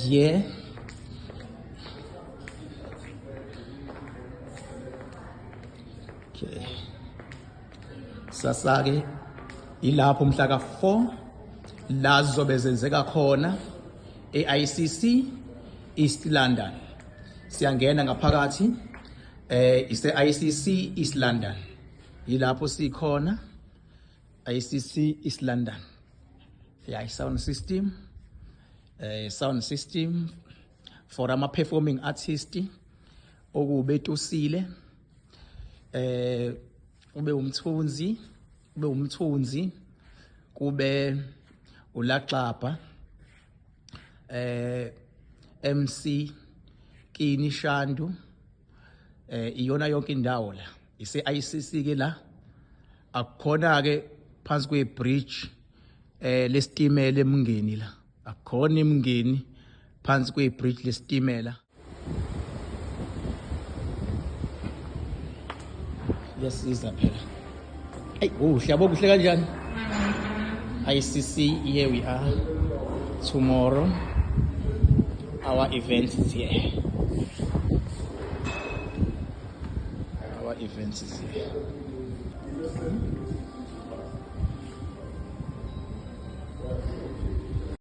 Yeah. Okay. Sasake ilapho mhla ka-4 la zizobe zenzeka khona e-ICC East London. Siyangena ngaphakathi ise-ICC East London. Ilapho sikhona ICC East London. Yeah, sound system for ama-performing artist okube Tosile ube umthunzi kube ulaxaba MC Kini Shandu iyona yonke indawo la ise-ICC ke la akukhona ke phansi kwe-bridge lesitimela emngeni la akukhona emngeni phansi kwe-bridge lesitimela. Yasiza phela. Hey, uhlabo kuhle kanjani? ICC, here we are. Tomorrow our event is here. Our event is here.